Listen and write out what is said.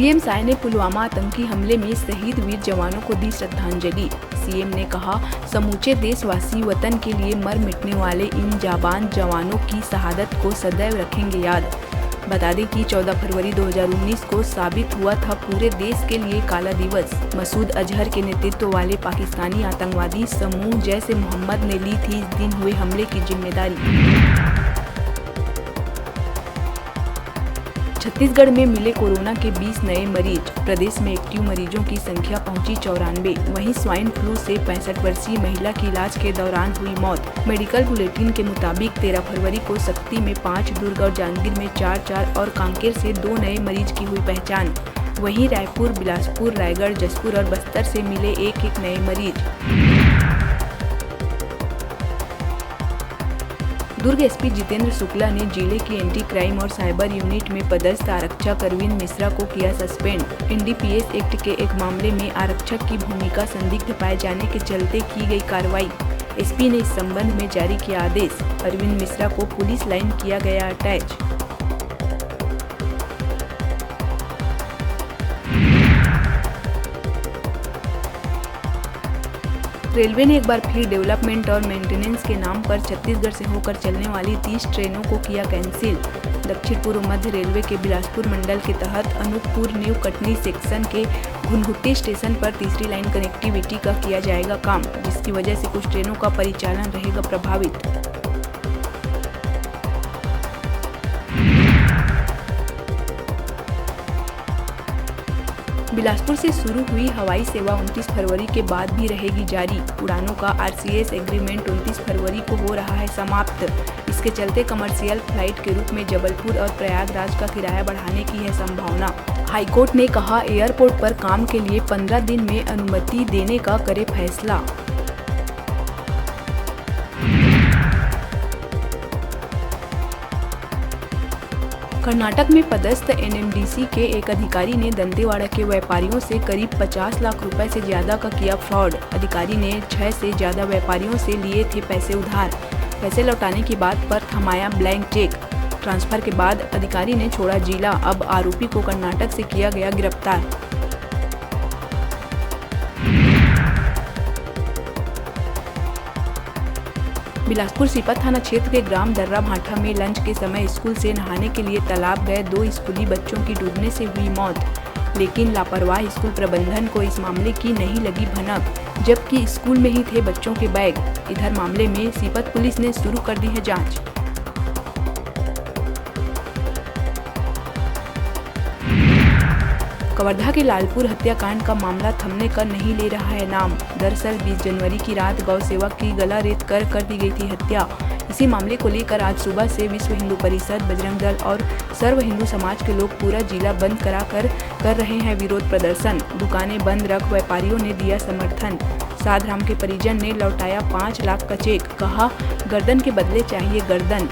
CM Sai ने पुलवामा आतंकी हमले में शहीद वीर जवानों को दी श्रद्धांजलि। सीएम ने कहा, समूचे देशवासी वतन के लिए मर मिटने वाले इन जाबाज जवानों की शहादत को सदैव रखेंगे याद। बता दें कि 14 फरवरी 2019 को साबित हुआ था पूरे देश के लिए काला दिवस। मसूद अजहर के नेतृत्व वाले पाकिस्तानी आतंकवादी समूह जैश ए मोहम्मद ने ली थी इस दिन हुए हमले की जिम्मेदारी। छत्तीसगढ़ में मिले कोरोना के 20 नए मरीज। प्रदेश में एक्टिव मरीजों की संख्या पहुंची 94। वहीं स्वाइन फ्लू से 65 वर्षीय महिला की इलाज के दौरान हुई मौत। मेडिकल बुलेटिन के मुताबिक 13 फरवरी को सक्ती में 5, दुर्ग और जांजगीर में 4 और कांकेर से 2 नए मरीज की हुई पहचान। वहीं रायपुर, बिलासपुर, रायगढ़, जशपुर और बस्तर से मिले एक नए मरीज। दुर्ग एसपी जितेंद्र शुक्ला ने जिले की एंटी क्राइम और साइबर यूनिट में पदस्थ आरक्षक अरविंद मिश्रा को किया सस्पेंड। एनडीपीएस एक्ट के एक मामले में आरक्षक की भूमिका संदिग्ध पाए जाने के चलते की गई कार्रवाई। एसपी ने इस संबंध में जारी किया आदेश। अरविंद मिश्रा को पुलिस लाइन किया गया अटैच। रेलवे ने एक बार फिर डेवलपमेंट और मेंटेनेंस के नाम पर छत्तीसगढ़ से होकर चलने वाली 30 ट्रेनों को किया कैंसिल। दक्षिण पूर्व मध्य रेलवे के बिलासपुर मंडल के तहत अनूपपुर न्यू कटनी सेक्शन के घुनघुट्टी स्टेशन पर तीसरी लाइन कनेक्टिविटी का किया जाएगा काम, जिसकी वजह से कुछ ट्रेनों का परिचालन रहेगा प्रभावित। बिलासपुर से शुरू हुई हवाई सेवा 29 फरवरी के बाद भी रहेगी जारी। उड़ानों का आरसीएस एग्रीमेंट 29 फरवरी को हो रहा है समाप्त। इसके चलते कमर्शियल फ्लाइट के रूप में जबलपुर और प्रयागराज का किराया बढ़ाने की है संभावना। हाईकोर्ट ने कहा, एयरपोर्ट पर काम के लिए 15 दिन में अनुमति देने का करे फैसला। कर्नाटक में पदस्थ एनएमडीसी के एक अधिकारी ने दंतेवाड़ा के व्यापारियों से करीब 50 लाख रुपए से ज्यादा का किया फ्रॉड। अधिकारी ने 6 से ज्यादा व्यापारियों से लिए थे पैसे उधार। पैसे लौटाने की बात पर थमाया ब्लैंक चेक। ट्रांसफर के बाद अधिकारी ने छोड़ा जिला। अब आरोपी को कर्नाटक से किया गया गिरफ्तार। बिलासपुर सीपत थाना क्षेत्र के ग्राम दर्रा भाठा में लंच के समय स्कूल से नहाने के लिए तालाब गए 2 स्कूली बच्चों की डूबने से हुई मौत, लेकिन लापरवाह स्कूल प्रबंधन को इस मामले की नहीं लगी भनक, जबकि स्कूल में ही थे बच्चों के बैग। इधर मामले में सीपत पुलिस ने शुरू कर दी है जांच। कवर्धा के लालपुर हत्याकांड का मामला थमने का नहीं ले रहा है नाम। दरअसल 20 जनवरी की रात गौ सेवक की गला रेत कर दी गई थी हत्या। इसी मामले को लेकर आज सुबह से विश्व हिंदू परिषद, बजरंग दल और सर्व हिंदू समाज के लोग पूरा जिला बंद कर रहे हैं विरोध प्रदर्शन। दुकानें बंद रख व्यापारियों ने दिया समर्थन। साधराम के परिजन ने लौटाया 5 लाख का चेक। कहा, गर्दन के बदले चाहिए गर्दन।